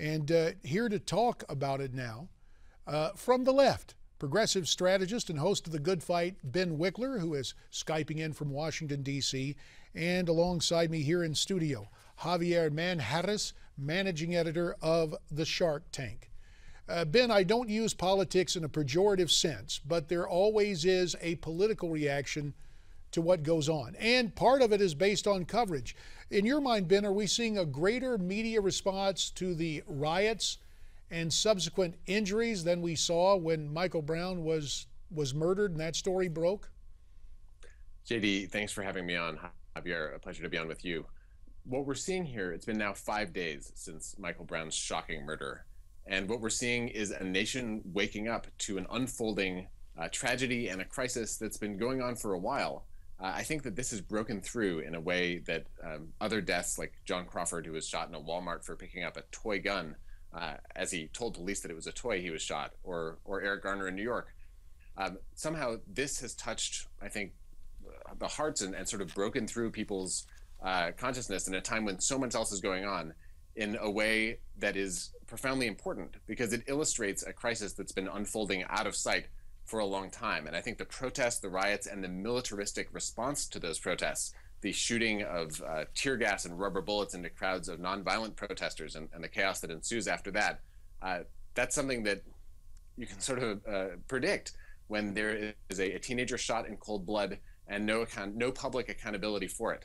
And here to talk about it now, from the left, progressive strategist and host of The Good Fight, Ben Wickler, who is Skyping in from Washington, D.C., and alongside me here in studio, Javier Manjarrez, managing editor of The Shark Tank. Ben, I don't use politics in a pejorative sense, but there always is a political reaction to what goes on. And part of it is based on coverage. In your mind, Ben, are we seeing a greater media response to the riots and subsequent injuries than we saw when Michael Brown was murdered and that story broke? JD, thanks for having me on. Javier, a pleasure to be on with you. What we're seeing here, it's been now 5 days since Michael Brown's shocking murder. And what we're seeing is a nation waking up to an unfolding tragedy and a crisis that's been going on for a while. I think that this has broken through in a way that other deaths, like John Crawford, who was shot in a Walmart for picking up a toy gun, as he told police that it was a toy he was shot, or Eric Garner in New York. Somehow this has touched, I think, the hearts and sort of broken through people's consciousness in a time when so much else is going on in a way that is profoundly important, because it illustrates a crisis that's been unfolding out of sight for a long time. And I think the protests, the riots, and the militaristic response to those protests, the shooting of tear gas and rubber bullets into crowds of nonviolent protesters and the chaos that ensues after that, that's something that you can sort of predict when there is a teenager shot in cold blood and no public accountability for it.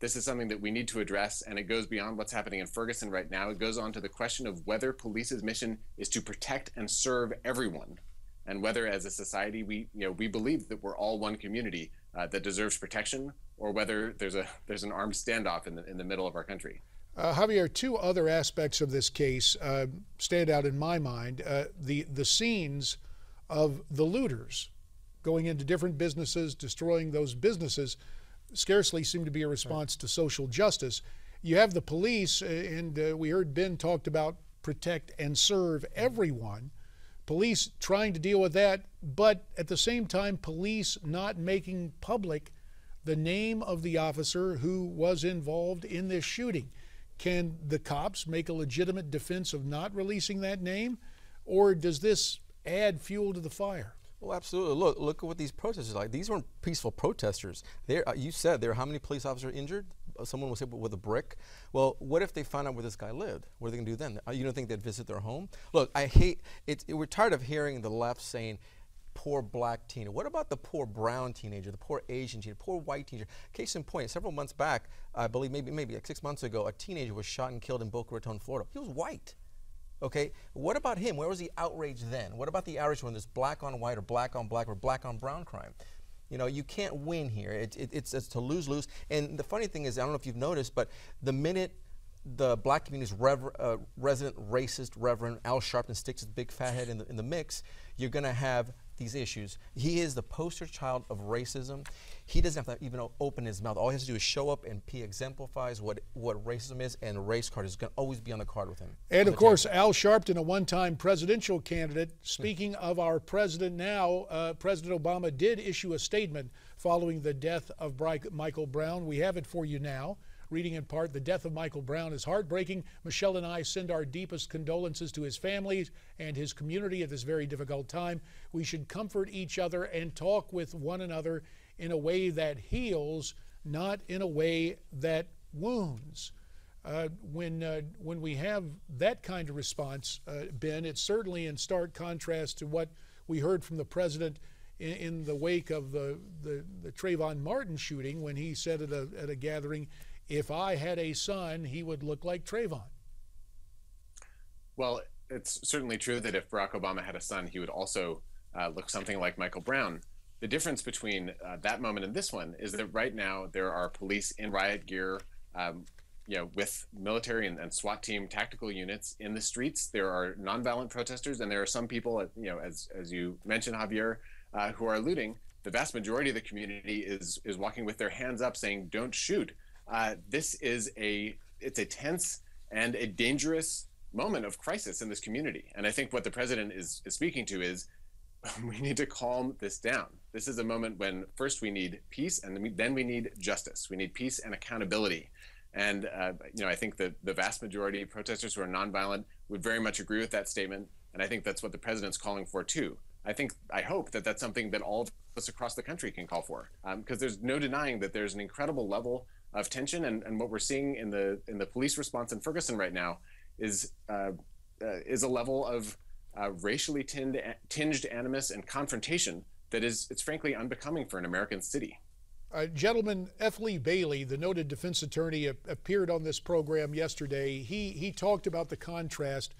This is something that we need to address, and it goes beyond what's happening in Ferguson right now. It goes on to the question of whether police's mission is to protect and serve everyone, and whether, as a society, we believe that we're all one community that deserves protection, or whether there's an armed standoff in the middle of our country. Javier, two other aspects of this case stand out in my mind. The scenes of the looters going into different businesses, destroying those businesses, scarcely seem to be a response to social justice. You have the police, and we heard Ben talked about protect and serve everyone. Police trying to deal with that, but at the same time, police not making public the name of the officer who was involved in this shooting. Can the cops make a legitimate defense of not releasing that name, or does this add fuel to the fire? Well, absolutely. Look at what these protesters are like. These weren't peaceful protesters. You said there are how many police officers injured? Someone was hit with a brick. Well, what if they found out where this guy lived? What are they going to do then? You don't think they'd visit their home? Look, I hate it. We're tired of hearing the left saying, poor black teenager. What about the poor brown teenager, the poor Asian teenager, poor white teenager? Case in point, several months back, I believe maybe like 6 months ago, a teenager was shot and killed in Boca Raton, Florida. He was white. Okay, what about him? Where was the outrage then? What about the outrage when there's black on white or black on black or black on brown crime? You know, you can't win here. It's to lose-lose. And the funny thing is, I don't know if you've noticed, but the minute the black community's resident racist Reverend Al Sharpton sticks his big fat head in the mix, you're going to have these issues. He is the poster child of racism. He doesn't have to even open his mouth. All he has to do is show up, and he exemplifies what racism is, and the race card is going to always be on the card with him. And of course, Al Sharpton, a one-time presidential candidate. Speaking of our president now, President Obama did issue a statement following the death of Michael Brown. We have it for you now. Reading in part, the death of Michael Brown is heartbreaking. Michelle and I send our deepest condolences to his family and his community at this very difficult time. We should comfort each other and talk with one another in a way that heals, not in a way that wounds. When we have that kind of response, Ben, it's certainly in stark contrast to what we heard from the president in the wake of the Trayvon Martin shooting, when he said at a gathering, if I had a son, he would look like Trayvon. Well, it's certainly true that if Barack Obama had a son, he would also look something like Michael Brown. The difference between that moment and this one is that right now there are police in riot gear, with military and SWAT team tactical units in the streets. There are nonviolent protesters, and there are some people, as you mentioned, Javier, who are looting. The vast majority of the community is walking with their hands up, saying, "Don't shoot." This is it's a tense and a dangerous moment of crisis in this community. And I think what the president is speaking to is we need to calm this down. This is a moment when first we need peace, and then we need justice. We need peace and accountability. And I think that the vast majority of protesters who are nonviolent would very much agree with that statement. And I think that's what the president's calling for too. I hope that that's something that all of us across the country can call for, because there's no denying that there's an incredible level of tension, and what we're seeing in the police response in Ferguson right now is a level of racially tinged animus and confrontation that it's frankly unbecoming for an American city. Gentleman, F. Lee Bailey, the noted defense attorney, appeared on this program yesterday. He talked about the contrast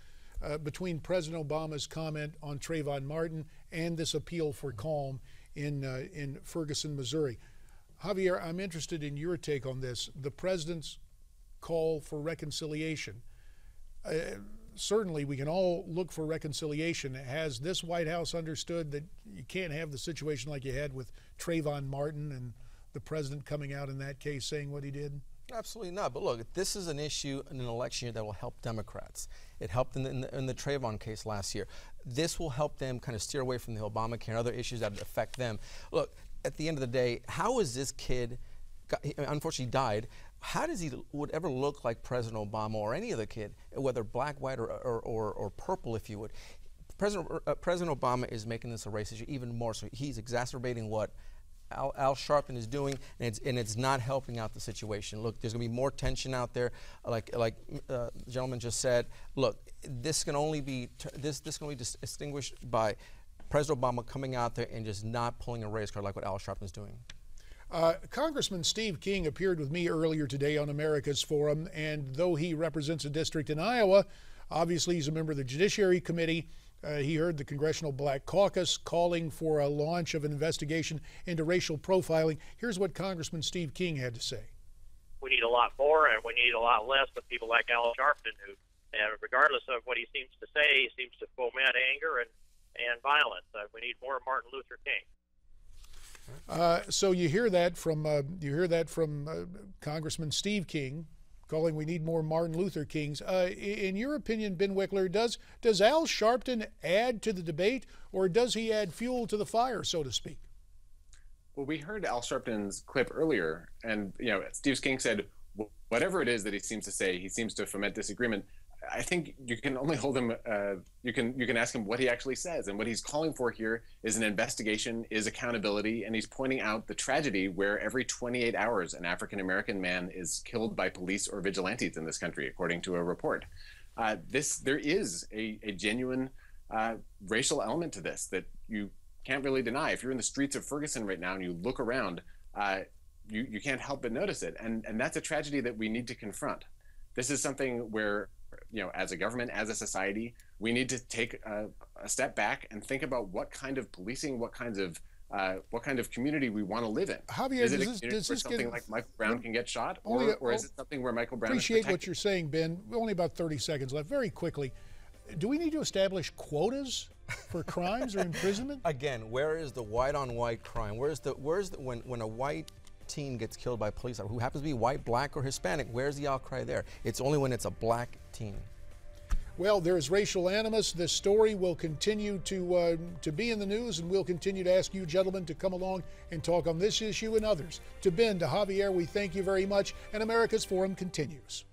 between President Obama's comment on Trayvon Martin and this appeal for calm in Ferguson, Missouri. Javier, I'm interested in your take on this. The president's call for reconciliation. Certainly, we can all look for reconciliation. Has this White House understood that you can't have the situation like you had with Trayvon Martin and the president coming out in that case saying what he did? Absolutely not. But look, this is an issue in an election year that will help Democrats. It helped in the Trayvon case last year. This will help them kind of steer away from the Obamacare and other issues that affect them. Look, at the end of the day, how is this kid, unfortunately died, how does he would ever look like President Obama or any other kid, whether black, white, or purple, if you would? President Obama is making this a race issue even more so. He's exacerbating what Al Sharpton is doing, and it's not helping out the situation. Look, there's going to be more tension out there, like the gentleman just said. Look, this can only be distinguished by President Obama coming out there and just not pulling a race card like what Al Sharpton is doing. Congressman Steve King appeared with me earlier today on America's Forum, and though he represents a district in Iowa, obviously he's a member of the Judiciary Committee. He heard the Congressional Black Caucus calling for a launch of an investigation into racial profiling. Here's what Congressman Steve King had to say. We need a lot more, and we need a lot less of people like Al Sharpton, who, regardless of what he seems to say, he seems to foment anger and violence. We need more Martin Luther King. So you hear that from Congressman Steve King, calling we need more Martin Luther Kings. In your opinion, Ben Wickler, does Al Sharpton add to the debate, or does he add fuel to the fire, so to speak? Well, we heard Al Sharpton's clip earlier, and Steve King said whatever it is that he seems to say, he seems to foment disagreement. I think you can only hold him. You can ask him what he actually says, and what he's calling for here is an investigation, is accountability, and he's pointing out the tragedy where every 28 hours an African American man is killed by police or vigilantes in this country, according to a report. There is a genuine racial element to this that you can't really deny. If you're in the streets of Ferguson right now and you look around, you can't help but notice it, and that's a tragedy that we need to confront. This is something where, as a government, as a society, we need to take a step back and think about what kind of policing, what kind of community we want to live in. Javier, is it a community where something like Michael Brown can get shot, or is it something where Michael Brown is protected? Appreciate what you're saying, Ben. Only about 30 seconds left. Very quickly, do we need to establish quotas for crimes or imprisonment? Again, where is the white-on-white crime? When a white teen gets killed by police, who happens to be white, black, or Hispanic, where's the outcry there? It's only when it's a black teen. Well, there's racial animus. This story will continue to be in the news, and we'll continue to ask you gentlemen to come along and talk on this issue and others. To Ben, to Javier, we thank you very much, and America's Forum continues.